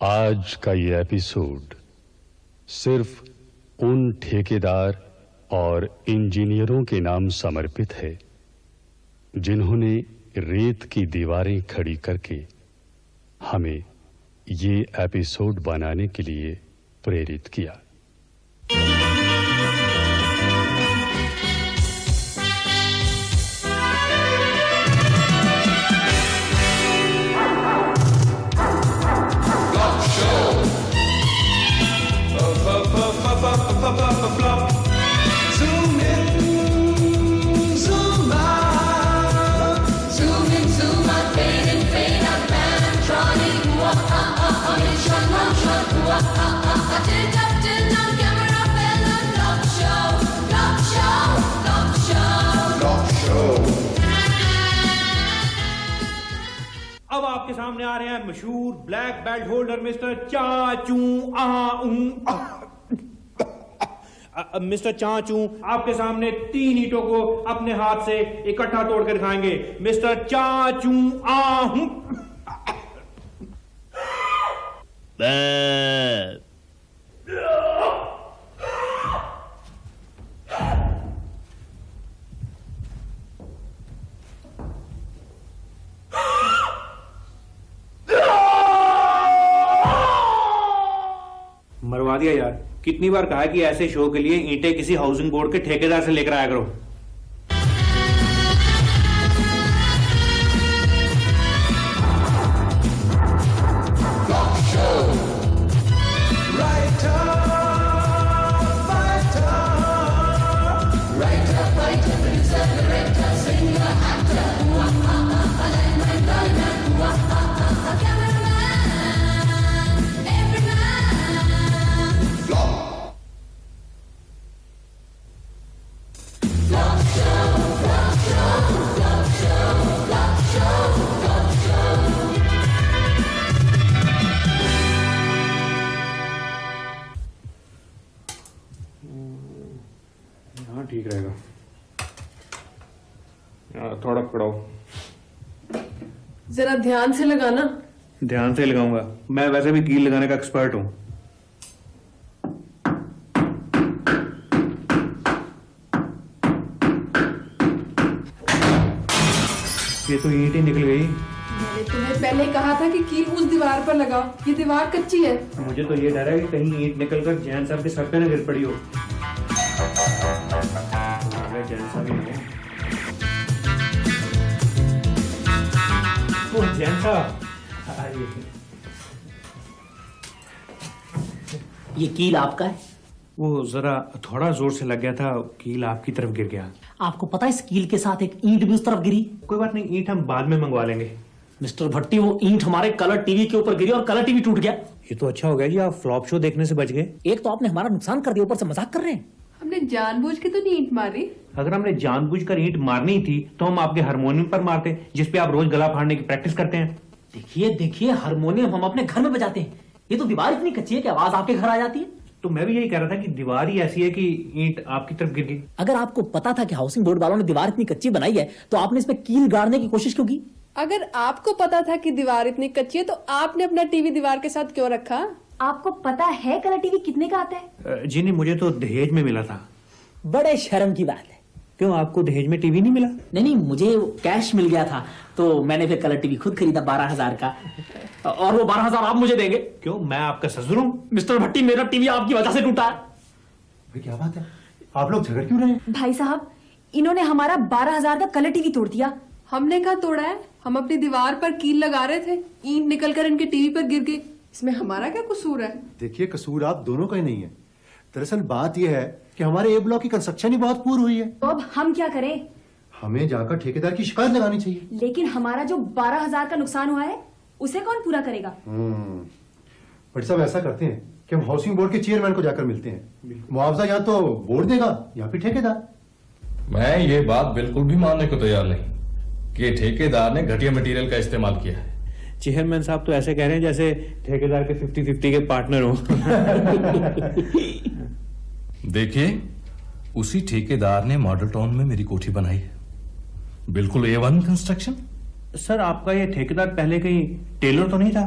आज का ये एपिसोड सिर्फ उन ठेकेदार और इंजीनियरों के नाम समर्पित है जिन्होंने रेत की दीवारें खड़ी करके हमें ये एपिसोड बनाने के लिए प्रेरित किया। अब आपके सामने आ रहे हैं मशहूर ब्लैक बेल्ट होल्डर मिस्टर चाचू मिस्टर चाचू आपके सामने 3 ईंटों को अपने हाथ से इकट्ठा तोड़कर दिखाएंगे। मिस्टर चाचू मरवा दिया यार। कितनी बार कहा कि ऐसे शो के लिए ईंटें किसी हाउसिंग बोर्ड के ठेकेदार से लेकर आया करो। ठीक रहेगा। थोड़ा पकड़ाओ। जरा ध्यान से लगाना। ध्यान से लगाऊंगा, मैं वैसे भी कील लगाने का एक्सपर्ट हूं। ये तो ईंट ही निकल गई। मैंने तुम्हें पहले कहा था कि कील उस दीवार पर लगाओ, ये दीवार कच्ची है। मुझे तो ये डर है कि कहीं ईंट निकलकर जैन साहब के सर पे न गिर पड़ी हो। जैन साहब ही है। ओह जैन साहब, ये कील आपका है? वो जरा थोड़ा जोर से लग गया था, कील आपकी तरफ गिर गया। आपको पता है इस कील के साथ एक ईंट भी उस तरफ गिरी। कोई बात नहीं, ईंट हम बाद में मंगवा लेंगे। मिस्टर भट्टी, वो ईंट हमारे कलर टीवी के ऊपर गिरी और कलर टीवी टूट गया। ये तो अच्छा हो गया जी, आप फ्लॉप शो देखने से बच गए। एक तो आपने हमारा नुकसान कर दिया, ऊपर से मजाक कर रहे हैं। हमने जानबूझ के तो नहीं ईंट मारी। अगर हमने जानबूझकर ईंट मारनी थी तो हम आपके हारमोनियम पर मारते, जिसपे आप रोज गला फाड़ने की प्रैक्टिस करते हैं। देखिए हारमोनियम हम अपने घर में बजाते हैं। ये तो दीवार इतनी कच्ची है कि आवाज आपके घर आ जाती है। तो मैं भी यही कह रहा था कि दीवार ही ऐसी है कि ईंट आपकी तरफ गिर गई। अगर आपको पता था कि हाउसिंग बोर्ड वालों ने दीवार इतनी कच्ची बनाई है तो आपने इसमें कील गाड़ने की कोशिश क्यों की? अगर आपको पता था कि दीवार इतनी कच्ची है तो आपने अपना टीवी दीवार के साथ क्यों रखा? आपको पता है कलर टीवी कितने का आता है? जी नहीं, मुझे तो दहेज में मिला था। बड़े शर्म की बात है। क्यों, आपको दहेज में टीवी नहीं मिला? नहीं, मुझे कैश मिल गया था तो मैंने फिर कलर टीवी खुद खरीदा 12,000 का, और वो 12,000 आप मुझे देंगे। क्यों, मैं आपका ससुर हूं? मिस्टर भट्टी, मेरा टीवी आपकी वजह से टूटा है। क्या बात है, आप लोग झगड़ क्यों रहे हैं? भाई साहब, इन्होंने हमारा 12,000 का कलर टीवी तोड़ दिया। हमने कहा तोड़ा है, हम अपनी दीवार पर कील लगा रहे थे, ईंट निकलकर इनके टीवी पर गिर गई। इसमें हमारा क्या कसूर है? देखिए, कसूर आप दोनों का ही नहीं है। दरअसल बात यह है कि हमारे ए ब्लॉक की कंस्ट्रक्शन ही बहुत पूरी हुई है। तो अब हम क्या करें? हमें जाकर ठेकेदार की शिकायत लगानी चाहिए। लेकिन हमारा जो 12,000 का नुकसान हुआ है उसे कौन पूरा करेगा? बट साहब, ऐसा करते हैं कि हम हाउसिंग बोर्ड के चेयरमैन को जाकर मिलते हैं। मुआवजा या तो बोर्ड देगा या फिर ठेकेदार। मैं ये बात बिल्कुल भी मानने को तैयार नहीं कि ठेकेदार ने घटिया मटेरियल का इस्तेमाल किया है। चेयरमैन साहब तो ऐसे कह रहे हैं जैसे ठेकेदार के 50-50 के पार्टनर हो। देखिए, उसी ठेकेदार ने मॉडल टाउन में मेरी कोठी बनाई है, बिल्कुल A1 कंस्ट्रक्शन। सर, आपका ये ठेकेदार पहले कहीं टेलर तो नहीं था?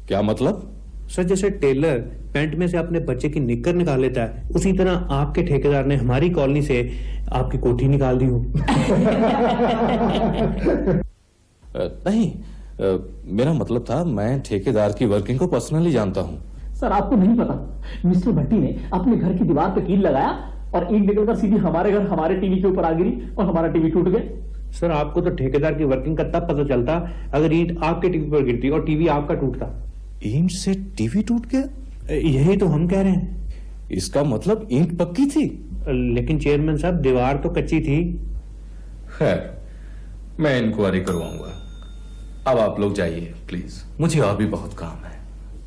क्या मतलब? सर जैसे टेलर पैंट में से अपने बच्चे की निक्कर निकाल लेता है, उसी तरह आपके ठेकेदार ने हमारी कॉलोनी से आपकी कोठी निकाल दी हो। नहीं, मेरा मतलब था मैं ठेकेदार की वर्किंग को पर्सनली जानता हूँ। सर आपको नहीं पता, मिस्टर भट्टी ने अपने घर की दीवार पे कील लगाया और ईंट निकलकर सीधी हमारे घर हमारे टीवी के ऊपर आ गिरी और हमारा टीवी टूट गया। सर आपको तो ठेकेदार की वर्किंग का तब पता चलता अगर ईंट आपके टीवी पर गिरती और टीवी आपका टूटता। ईंट से टीवी टूट गया? यही तो हम कह रहे हैं। इसका मतलब ईंट पक्की थी? लेकिन चेयरमैन साहब दीवार तो कच्ची थी। खैर, मैं इंक्वायरी करवाऊंगा। अब आप लोग जाइए प्लीज, मुझे और भी बहुत काम है।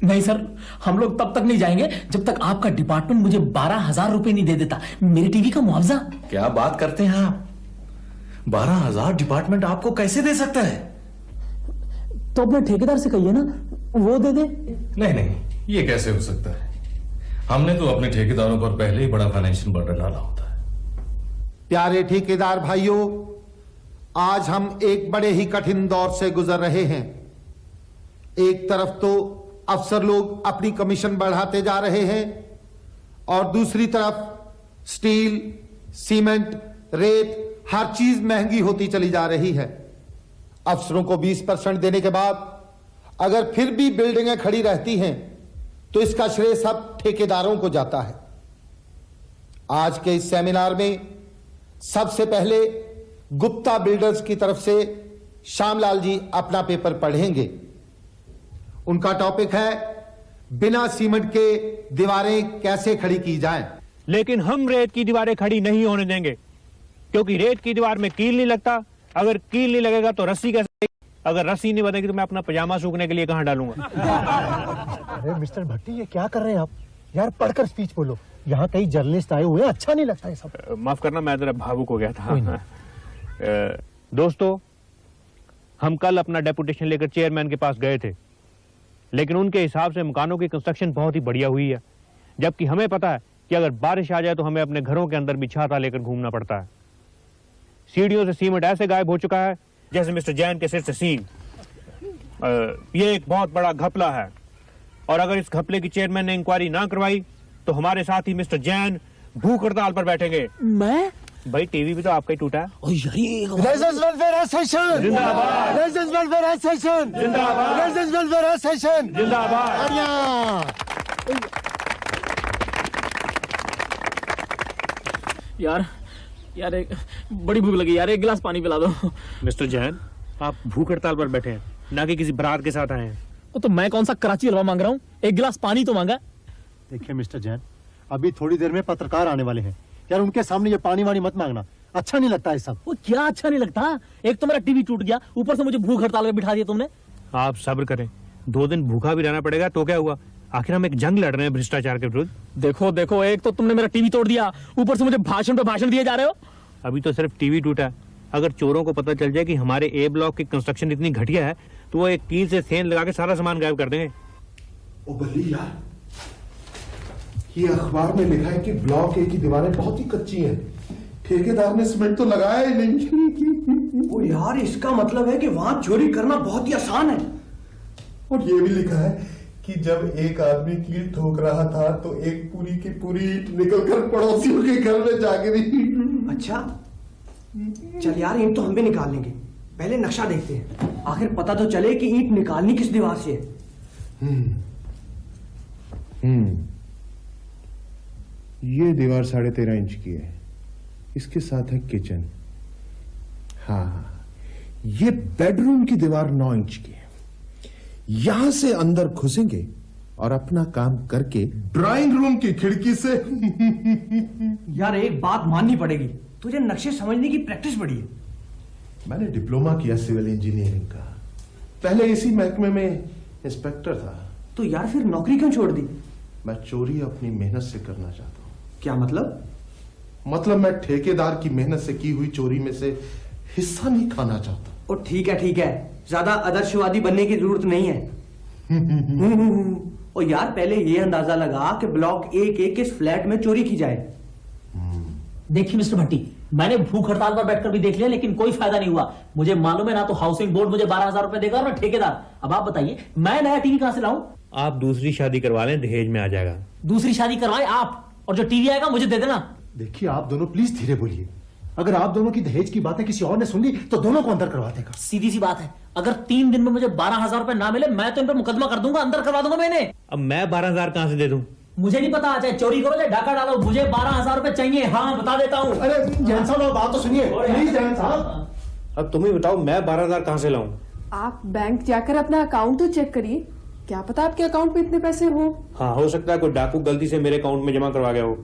नहीं सर, हम लोग तब तक नहीं जाएंगे जब तक आपका डिपार्टमेंट मुझे 12,000 रुपए नहीं दे देता मेरे टीवी का मुआवजा। क्या बात करते हैं आप? 12,000 डिपार्टमेंट आपको कैसे दे सकता है? तो अपने ठेकेदार से कहिए ना, वो दे दे। नहीं नहीं, ये कैसे हो सकता है? हमने तो अपने ठेकेदारों पर पहले ही बड़ा फाइनेंशियल बर्डन डाला होता है। प्यारे ठेकेदार भाइयों, आज हम एक बड़े ही कठिन दौर से गुजर रहे हैं। एक तरफ तो अफसर लोग अपनी कमीशन बढ़ाते जा रहे हैं और दूसरी तरफ स्टील, सीमेंट, रेत, हर चीज महंगी होती चली जा रही है। अफसरों को 20% देने के बाद अगर फिर भी बिल्डिंगें खड़ी रहती हैं तो इसका श्रेय सब ठेकेदारों को जाता है। आज के इस सेमिनार में सबसे पहले गुप्ता बिल्डर्स की तरफ से श्यामलाल जी अपना पेपर पढ़ेंगे। उनका टॉपिक है बिना सीमेंट के दीवारें कैसे खड़ी की जाएं। लेकिन हम रेत की दीवारें खड़ी नहीं होने देंगे, क्योंकि रेत की दीवार में कील नहीं लगता। अगर कील नहीं लगेगा तो रस्सी कैसे? अगर रस्सी नहीं बनेगी तो मैं अपना पजामा सूखने के लिए कहां डालूंगा? अरे मिस्टर भट्टी, ये क्या कर रहे हैं आप? यार पढ़कर स्पीच बोलो, यहाँ कई जर्नलिस्ट आए हुए हैं, अच्छा नहीं लगता है सब। माफ करना, मैं जरा भावुक हो गया था। दोस्तों, हम कल अपना डेपुटेशन लेकर चेयरमैन के पास गए थे, लेकिन उनके हिसाब से मकानों की कंस्ट्रक्शन बहुत ही बढ़िया हुई है, जबकि हमें पता है कि अगर बारिश आ जाए तो हमें अपने घरों के अंदर भी छाता लेकर घूमना पड़ता है। सीढ़ियों से सीमेंट ऐसे गायब हो चुका है जैसे मिस्टर जैन के सिर से सींग। ये एक बहुत बड़ा घपला है, और अगर इस घपले की चेयरमैन ने इंक्वायरी ना करवाई तो हमारे साथ ही मिस्टर जैन भूख हड़ताल पर बैठेंगे। मैं? भाई टीवी भी तो आपका ही टूटा है। रेजिडेंस वेलफेयर एसोसिएशन जिंदाबाद, रेजिडेंस वेलफेयर एसोसिएशन जिंदाबाद, रेजिडेंस वेलफेयर एसोसिएशन जिंदाबाद। यार एक बड़ी भूख लगी यार, एक गिलास पानी पिला दो। मिस्टर जैन, आप भूख हड़ताल पर बैठे हैं, ना कि किसी बारात के साथ आए हैं। तो मैं कौन सा कराची हलवा मांग रहा हूँ, एक गिलास पानी तो मांगा। देखिए मिस्टर जैन, अभी थोड़ी देर में पत्रकार आने वाले हैं यार, उनके सामने ये पानी वानी मत मांगना, अच्छा नहीं लगता है सब। वो क्या अच्छा नहीं लगता? एक तो मेरा टीवी टूट गया, ऊपर से मुझे भूख हड़ताल में बिठा दिया तुमने। आप सब्र करें, 2 दिन भूखा भी रहना पड़ेगा तो क्या हुआ? आखिर हम एक जंग लड़ रहे हैं भ्रष्टाचार के विरुद्ध। देखो, एक तो तुमने मेरा टीवी तोड़ दिया, ऊपर से मुझे भाषण पे भाषण दिए जा रहे हो। अभी तो सिर्फ टीवी टूटा है, अगर चोरों को पता चल जाए कि हमारे ए ब्लॉक की कंस्ट्रक्शन इतनी घटिया है तो वो एक कील से सेंध लगा के सारा सामान गायब कर देंगे। ओ बल्ली यार, ये अखबार में लिखा है कि ब्लॉक ए की दीवारें बहुत ही कच्ची हैं, ठेकेदार ने सीमेंट तो लगाया ही नहीं। ओ यार, इसका मतलब है कि वहां चोरी करना बहुत ही आसान है। और ये भी लिखा है कि जब एक आदमी कील ठोक रहा था तो एक पूरी की पूरी ईंट निकलकर पड़ोसियों के घर में जा गिरी। अच्छा, चल यार, ईंट तो हम भी निकाल लेंगे, पहले नक्शा देखते हैं, आखिर पता तो चले कि ईंट निकालनी किस दीवार से है। ये दीवार 13.5 इंच की है, इसके साथ है किचन। हाँ, ये बेडरूम की दीवार 9 इंच की है। यहां से अंदर घुसेंगे और अपना काम करके ड्राइंग रूम की खिड़की से। यार एक बात माननी पड़ेगी, तुझे नक्शे समझने की प्रैक्टिस बड़ी है। मैंने डिप्लोमा किया सिविल इंजीनियरिंग का, पहले इसी महकमे में इंस्पेक्टर था। तो यार फिर नौकरी क्यों छोड़ दी? मैं चोरी अपनी मेहनत से करना चाहता हूं। क्या मतलब? मतलब मैं ठेकेदार की मेहनत से की हुई चोरी में से हिस्सा नहीं खाना चाहता। ओ ठीक है, ज्यादा आदर्शवादी बनने की जरूरत नहीं है। और यार पहले ये अंदाजा लगा कि ब्लॉक ए के किस फ्लैट में चोरी की जाए। देखिए मिस्टर भट्टी, मैंने भूख हड़ताल पर बैठकर भी देख लिया, लेकिन कोई फायदा नहीं हुआ। मुझे मालूम है ना तो हाउसिंग बोर्ड मुझे 12,000 रुपए देगा और ना ठेकेदार। अब आप बताइए, मैं नया टीवी कहां से लाऊं? आप दूसरी शादी करवा लें, दहेज में आ जाएगा। दूसरी शादी करवाए आप, और जो टीवी आएगा मुझे दे देना। देखिए आप दोनों प्लीज धीरे बोलिए। अगर आप दोनों की दहेज की बातें किसी और ने सुन ली तो दोनों को अंदर करवा देगा। सीधी सी बात है, अगर 3 दिन में मुझे 12,000 रुपए ना मिले मैं तो इन पर मुकदमा कर दूंगा, अंदर करवा दूंगा मैंने। अब मैं 12,000 कहां से दे दूं? मुझे नहीं पता, चाहे चोरी करो चाहे डाका डालो, मुझे 12,000 रुपए चाहिए। हाँ बता देता हूँ। अरे जैन साहब बात तो सुनिए प्लीज। जैन साहब अब तुम ही बताओ, मैं 12,000 कहां से लाऊं? आप बैंक जाकर अपना अकाउंट तो चेक करिए, क्या पता आपके अकाउंट में इतने पैसे हो। हाँ, हो सकता है कोई डाकू गलती से मेरे अकाउंट में जमा करवा गया हो।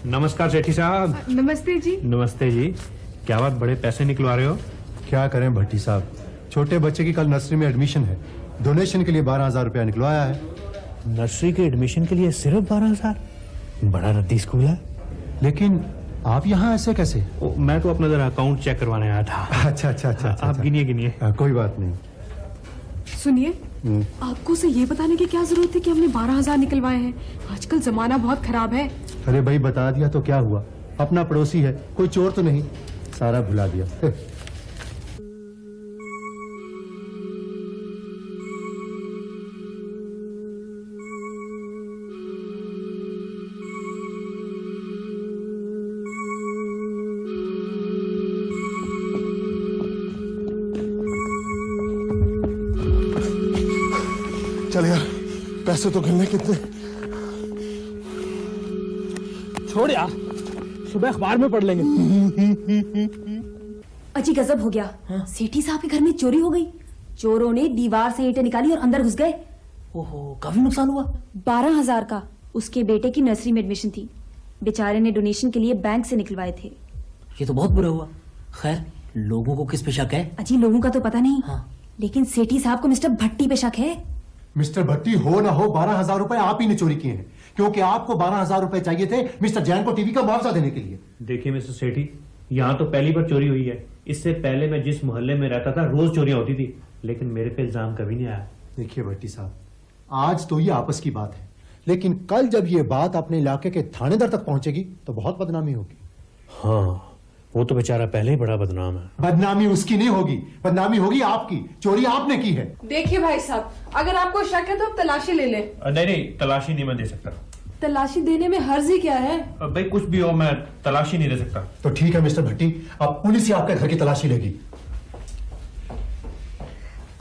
नमस्कार सेठी साहब। नमस्ते जी। नमस्ते जी। क्या बात, बड़े पैसे निकलवा रहे हो? क्या करें भट्टी साहब, छोटे बच्चे की कल नर्सरी में एडमिशन है, डोनेशन के लिए 12,000 रुपया निकलवाया है। नर्सरी के एडमिशन के लिए सिर्फ 12,000? बड़ा रद्दी स्कूल है। लेकिन आप यहाँ ऐसे कैसे? मैं तो अपना जरा अकाउंट चेक करवाने आया था। अच्छा अच्छा अच्छा, अच्छा, आप अच्छा। गिनिए। कोई बात नहीं। सुनिए, आपको उसे ये बताने की क्या जरूरत थी कि हमने 12,000 निकलवाए हैं? आजकल जमाना बहुत खराब है। अरे भाई बता दिया तो क्या हुआ, अपना पड़ोसी है, कोई चोर तो नहीं, सारा भुला दिया। चल यार, पैसे तो गिनने कितने। छोड़ यार, सुबह अखबार में पढ़ लेंगे। अजी गजब हो गया। सेठी साहब के घर में चोरी हो गई। चोरों ने दीवार से ईंटें निकाली और अंदर घुस गए। ओहो, काफी नुकसान हुआ। 12,000 का। उसके बेटे की नर्सरी में एडमिशन थी, बेचारे ने डोनेशन के लिए बैंक से निकलवाए थे। ये तो बहुत बुरा हुआ। खैर, लोगों को किस पे शक है? अजी लोगों का तो पता नहीं। हाँ। लेकिन सेठी साहब को मिस्टर भट्टी पे शक है। मिस्टर भट्टी हो ना हो 12,000 रुपए आप ही ने चोरी किए हैं, क्योंकि आपको 12,000 रुपए चाहिए थे मिस्टर जैन को टीवी का मुआवजा देने के लिए। देखिए मिस्टर सेठी, यहाँ तो पहली बार चोरी हुई है। इससे पहले मैं जिस मोहल्ले में रहता था रोज चोरियां होती थी, लेकिन मेरे पे इल्जाम कभी नहीं आया। देखिए भट्टी साहब, आज तो ये आपस की बात है, लेकिन कल जब ये बात अपने इलाके के थानेदार तक पहुंचेगी तो बहुत बदनामी होगी। हाँ, वो तो बेचारा पहले ही बड़ा बदनाम है। बदनामी उसकी नहीं होगी, बदनामी होगी आपकी। चोरी आपने की है। देखिए भाई साहब, अगर आपको शक है तो आप तलाशी ले लें। नहीं, तलाशी नहीं मैं दे सकता। तलाशी देने में हर्ज ही क्या है? भाई कुछ भी हो, मैं तलाशी नहीं दे सकता। तो ठीक है मिस्टर भट्टी, अब पुलिस ही आपके घर की तलाशी लेगी।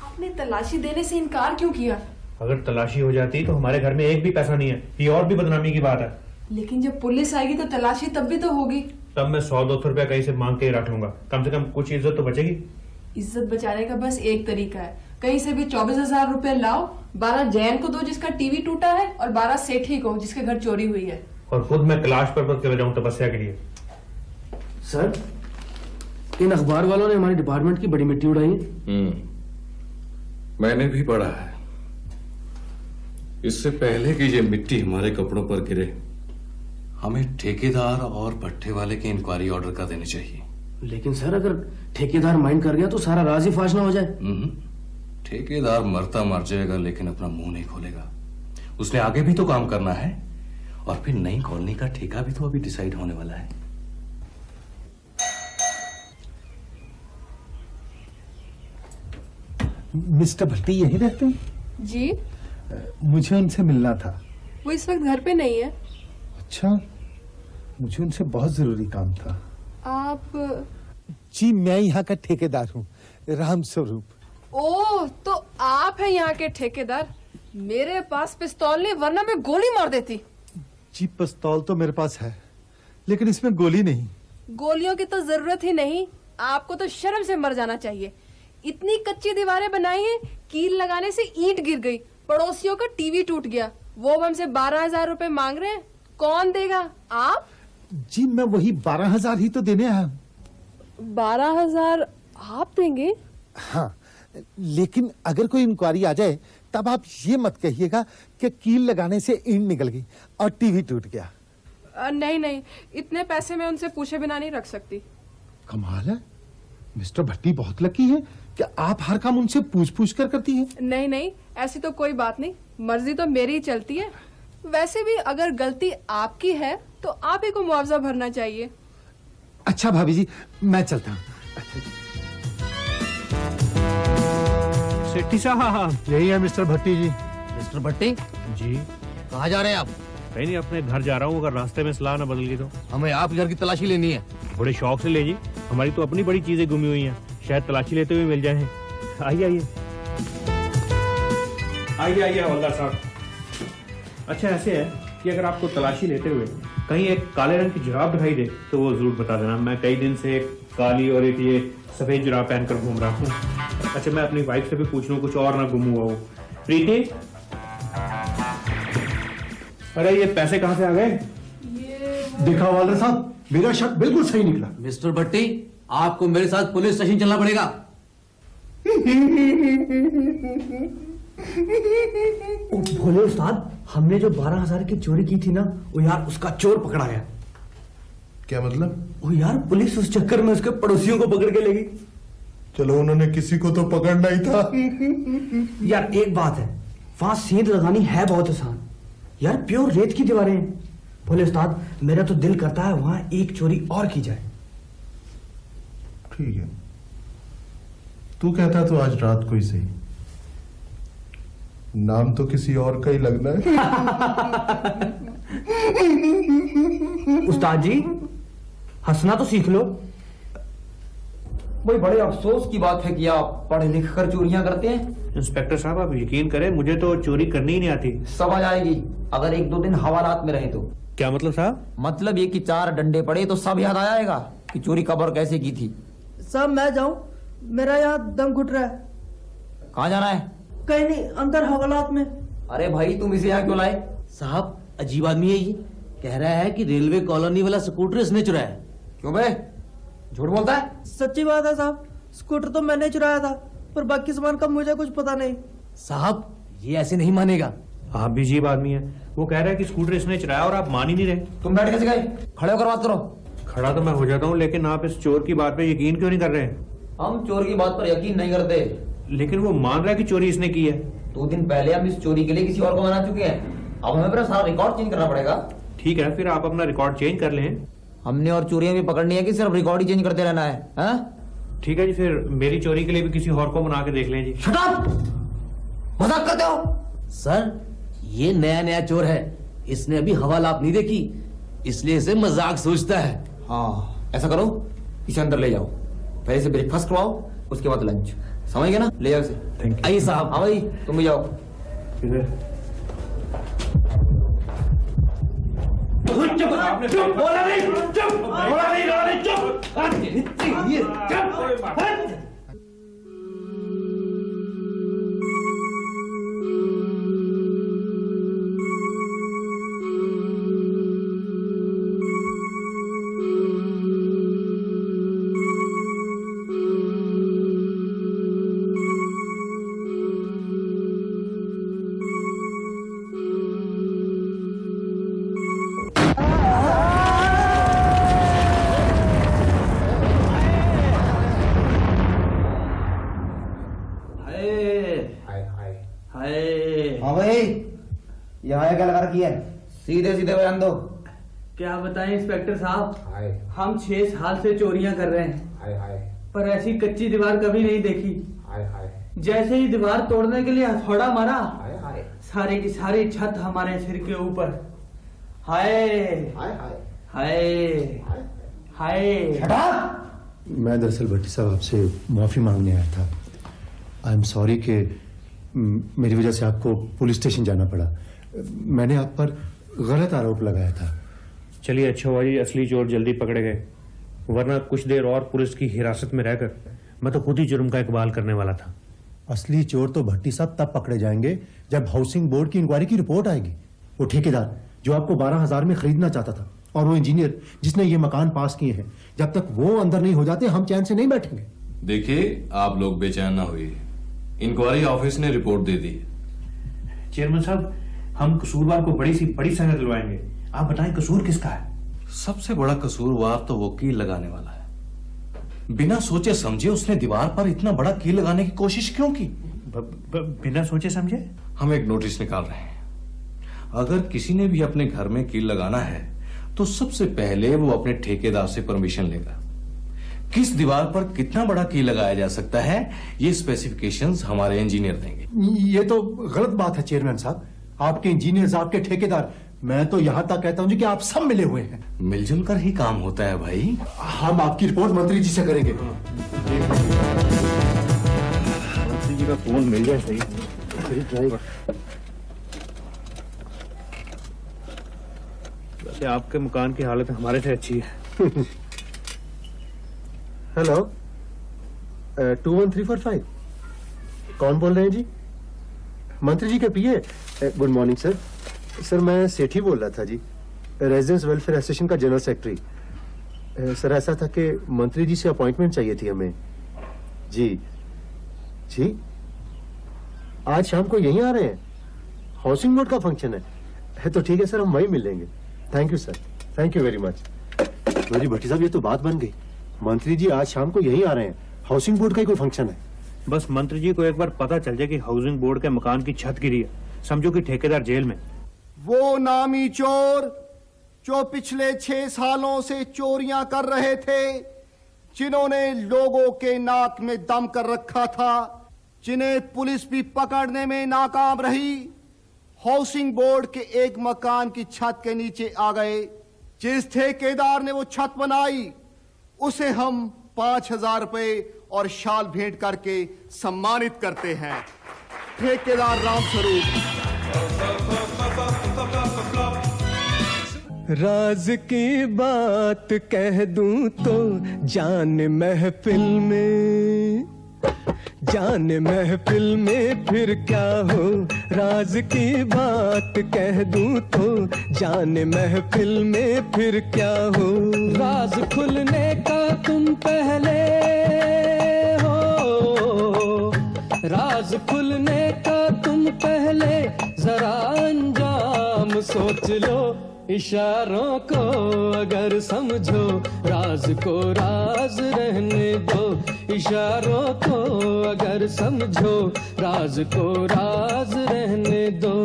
आपने तलाशी देने से इनकार क्यों किया? अगर तलाशी हो जाती तो हमारे घर में एक भी पैसा नहीं है, ये और भी बदनामी की बात है। लेकिन जब पुलिस आएगी तो तलाशी तब भी तो होगी। तब मैं 100-200 रुपया कहीं से मांग के रख लूंगा, कम से कम कुछ इज्जत तो बचेगी। इज्जत बचाने का बस एक तरीका है, कहीं से भी 24,000 रुपए लाओ, 12 जैन को दो जिसका टीवी टूटा है और 12 सेठी को जिसके घर चोरी हुई है। और खुद मैं कैलाश पर्वत चले जाऊं तपस्या के लिए। सर, इन अखबार वालों ने हमारे डिपार्टमेंट की बड़ी मिट्टी उड़ाई है। मैंने भी पढ़ा है। इससे पहले कि ये मिट्टी हमारे कपड़ों पर गिरे, हमें ठेकेदार और भट्टे वाले की इंक्वायरी ऑर्डर कर देनी चाहिए। लेकिन सर, अगर ठेकेदार माइंड कर गया तो सारा राज ही फाश ना हो जाए। ठेकेदार मरता मर जाएगा लेकिन अपना मुंह नहीं खोलेगा। उसने आगे भी तो काम करना है, और फिर नई कॉलोनी का ठेका भी तो अभी डिसाइड होने वाला है। मिस्टर भट्टी यहीं रहते हैं? जी, मुझे उनसे मिलना था। वो इस वक्त घर पे नहीं है। अच्छा, मुझे उनसे बहुत जरूरी काम था। आप? जी, मैं यहाँ का ठेकेदार हूँ, राम स्वरूप। ओह, तो आप हैं यहाँ के ठेकेदार। मेरे पास पिस्तौल नहीं, वरना मैं गोली मार देती। जी, पिस्तौल तो मेरे पास है, लेकिन इसमें गोली नहीं। गोलियों की तो जरूरत ही नहीं। आपको तो शर्म से मर जाना चाहिए। इतनी कच्ची दीवारें बनाई हैं, कील लगाने से ईंट गिर गई, पड़ोसियों का टीवी टूट गया, वो हमसे 12,000 रुपए मांग रहे हैं। कौन देगा? आप? जी, मैं वही 12,000 ही तो देने आया हूँ। 12,000 आप देंगे? हाँ, लेकिन अगर कोई इंक्वायरी आ जाए तब आप ये मत कहिएगा कि कील लगाने से ईंट निकल गई और टीवी टूट गया। नहीं नहीं, इतने पैसे मैं उनसे पूछे बिना नहीं रख सकती। कमाल है, मिस्टर भट्टी बहुत लकी है कि आप हर काम उनसे पूछ पूछ कर करती हैं। नहीं नहीं, ऐसी तो कोई बात नहीं, मर्जी तो मेरी ही चलती है। वैसे भी अगर गलती आपकी है तो आप ही को मुआवजा भरना चाहिए। अच्छा भाभी जी, मैं चलता हूँ। अच्छा जी। सेठी साहब। यही है मिस्टर भट्टी जी। मिस्टर भट्टी जी कहाँ जा रहे हैं आप? कहीं नहीं, अपने घर जा रहा हूँ। अगर रास्ते में सलाह ना बदल गई तो। हमें आपके घर की तलाशी लेनी है। बड़े शौक से ले जी, हमारी तो अपनी बड़ी चीजें गुमी हुई हैं, शायद तलाशी लेते हुए मिल जाए। आइए आइए आइए आइए हवलदार साहब। अच्छा ऐसे है कि अगर आपको तलाशी लेते हुए कहीं एक काले रंग की जुराब दिखाई दे तो वो जरूर बता देना। मैं कई दिन से एक काली और एक ये सफेद जुराब पहनकर घूम रहा हूँ। अच्छा मैं अपनी वाइफ से भी पूछ लूँ कुछ और ना गुम हुआ हो। प्रीति, अरे ये पैसे कहाँ से आ गए? देखा हवलदार साहब, मेरा शक बिल्कुल सही निकला। मिस्टर भट्टी आपको मेरे साथ पुलिस स्टेशन चलना पड़ेगा। भोले उस्ताद, हमने जो 12,000 की चोरी की थी ना, वो यार उसका चोर पकड़ा गया। क्या मतलब? वो यार पुलिस उस चक्कर में उसके पड़ोसियों को पकड़ के ले गई। चलो उन्होंने किसी को तो पकड़ना ही था। यार एक बात है, वहां सेंध लगानी है बहुत आसान। यार प्योर रेत की दीवारें हैं। भोले उस्ताद, मेरा तो दिल करता है वहां एक चोरी और की जाए। ठीक है, तू कहता तो आज रात को ही सही। नाम तो किसी और का ही लगना है। उस्ताद जी हंसना तो सीख लो। भाई बड़े अफसोस की बात है कि आप पढ़े लिख कर चोरियां करते हैं। इंस्पेक्टर साहब आप यकीन करें, मुझे तो चोरी करनी ही नहीं आती। सब आ जाएगी अगर 1-2 दिन हवालात में रहे तो। क्या मतलब साहब? मतलब ये कि 4 डंडे पड़े तो सब याद आ जाएगा कि चोरी कब और कैसे की थी। साहब मैं जाऊं, मेरा यहाँ दम घुट रहा है। कहाँ जाना है? कहीं नहीं, अंदर हवालात में। अरे भाई तुम इसे यहाँ क्यों लाए? साहब अजीब आदमी है ये, कह रहा है कि रेलवे कॉलोनी वाला स्कूटर इसने चुराया। क्यों बे, झूठ बोलता है? सच्ची बात है साहब, स्कूटर तो मैंने चुराया था, पर बाकी सामान का मुझे कुछ पता नहीं। साहब ये ऐसे नहीं मानेगा। आप भी अजीब आदमी है। वो कह रहा है कि स्कूटर इसने चुराया और आप मान ही नहीं रहे। तुम बैठ कैसे गए? खड़े होकर बात करो। खड़ा तो मैं हो जाता हूँ, लेकिन आप इस चोर की बात पे यकीन क्यों नहीं कर रहे? हम चोर की बात पर यकीन नहीं करते। लेकिन वो मान रहा है कि चोरी इसने की है। 2 दिन पहले हम इस चोरी के लिए किसी और को मना चुके हैं। अब हमें अपना सारा रिकॉर्ड चेंज करना पड़ेगा। ठीक है, फिर आप अपना रिकॉर्ड चेंज कर लें। हमने और चोरियां भी पकड़नी है कि सिर्फ रिकॉर्ड ही चेंज करते रहना है? ठीक है जी, फिर मेरी चोरी के लिए भी किसी और को बना के देख लें जी। Shut up! मजाक करते हो? सर ये नया नया चोर है, इसने अभी हवालात नहीं देखी, इसलिए इसे मजाक सोचता है। हाँ ऐसा करो, इसे अंदर ले जाओ, पहले से ब्रेकफास्ट करवाओ, उसके बाद लंच। समझ गए ना? ले जाओ इसे। आइए साहब। हाँ भाई तुम भी जाओ। बोला नहीं, चुप, बोला नहीं, चुप। हाँ भाई यहाँ क्या लगा रखी है? सीधे सीधे बयान दो। क्या बताएं इंस्पेक्टर साहब, हम 6 साल से चोरियां कर रहे हैं, पर ऐसी कच्ची दीवार कभी नहीं देखी। जैसे ही दीवार तोड़ने के लिए हथौड़ा मारा, सारी की सारी छत हमारे सिर के ऊपर। हाय हाय हाय। मैं दरअसल भट्टी साहब आपसे माफी मांगने आया था। आई एम सॉरी कि मेरी वजह से आपको पुलिस स्टेशन जाना पड़ा। मैंने आप पर गलत आरोप लगाया था। चलिए अच्छा हुआ जी, असली चोर जल्दी पकड़े गए, वरना कुछ देर और पुलिस की हिरासत में रहकर मैं तो खुद ही जुर्म का इकबाल करने वाला था। असली चोर तो भट्टी साहब तब पकड़े जाएंगे जब हाउसिंग बोर्ड की इंक्वायरी की रिपोर्ट आएगी। वो ठेकेदार जो आपको 12,000 में खरीदना चाहता था, और वो इंजीनियर जिसने ये मकान पास किए हैं, जब तक वो अंदर नहीं हो जाते हम चैन से नहीं बैठेंगे। देखिए आप लोग बेचैन ना होइए, इंक्वायरी ऑफिस ने रिपोर्ट दे दी। चेयरमैन साहब, हम कसूरवार को बड़ी सी बड़ी सजा दिलवाएंगे। आप बताएं कसूर किसका है? सबसे बड़ा कसूरवार तो वो कील लगाने वाला है। बिना सोचे समझे उसने दीवार पर इतना बड़ा कील लगाने की कोशिश क्यों की? बिना सोचे समझे? हम एक नोटिस निकाल रहे हैं, अगर किसी ने भी अपने घर में कील लगाना है तो सबसे पहले वो अपने ठेकेदार से परमिशन लेगा। किस दीवार पर कितना बड़ा की लगाया जा सकता है, ये स्पेसिफिकेशंस हमारे इंजीनियर देंगे। ये तो गलत बात है चेयरमैन साहब। आपके इंजीनियर्स, आपके ठेकेदार, मैं तो यहां तक कहता हूं जी कि आप सब मिले हुए हैं। मिलजुल कर ही काम होता है भाई। हम आपकी रिपोर्ट मंत्री जी से करेंगे। मंत्री जी का फोन मिल जाए सही। वैसे आपके मकान की हालत हमारे से अच्छी है। हेलो, 21345 कौन बोल रहे हैं जी? मंत्री जी के PA. Good morning sir. Sir मैं सेठी बोल रहा था जी, रेजिडेंस वेलफेयर एसोसिएशन का जनरल सेक्रेटरी। सर ऐसा था कि मंत्री जी से अपॉइंटमेंट चाहिए थी हमें। जी जी, आज शाम को यहीं आ रहे हैं? हाउसिंग बोर्ड का फंक्शन है तो ठीक है सर, हम वहीं मिल लेंगे। Thank you sir, thank you very much. जी भट्टी साहब, ये तो बात बन गई। मंत्री जी आज शाम को यहीं आ रहे हैं, हाउसिंग बोर्ड का ही कोई फंक्शन है। बस मंत्री जी को एक बार पता चल जाए कि हाउसिंग बोर्ड के मकान की छत गिरी है, समझो कि ठेकेदार जेल में। वो नामी चोर जो पिछले 6 सालों से चोरियां कर रहे थे, जिन्होंने लोगों के नाक में दम कर रखा था, जिन्हें पुलिस भी पकड़ने में नाकाम रही, हाउसिंग बोर्ड के एक मकान की छत के नीचे आ गए। जिस ठेकेदार ने वो छत बनाई उसे हम 5,000 रुपए और शाल भेंट करके सम्मानित करते हैं। ठेकेदार रामस्वरूप। राज की बात कह दूं तो जान महफिल में फिर क्या हो। राज की बात कह दूं तो जान महफिल में फिर क्या हो। राज खुलने का तुम पहले हो, राज खुलने का तुम पहले जरा अंजाम सोच लो। इशारों को अगर समझो, राज को राज रहने दो। इशारों को अगर समझो, राज को राज रहने दो।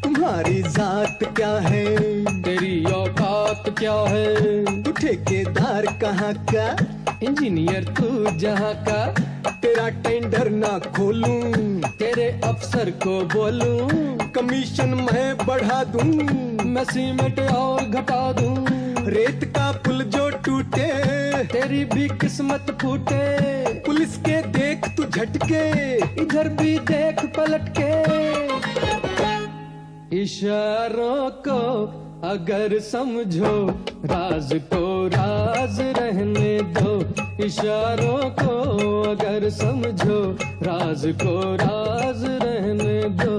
तुम्हारी जात क्या है, तेरी औकात क्या है। तू ठेकेदार कहाँ का, इंजीनियर तू जहाँ का। तेरा टेंडर ना खोलूं, तेरे अफसर को बोलूं। कमीशन मैं बढ़ा दूं, मैं सीमेंट और घटा दूं। रेत का पुल जो टूटे, तेरी भी किस्मत फूटे। पुलिस के देख तू झटके, इधर भी देख पलट के। इशारों को अगर समझो, राज को राज रहने दो। इशारों को अगर समझो, राज को राज रहने दो।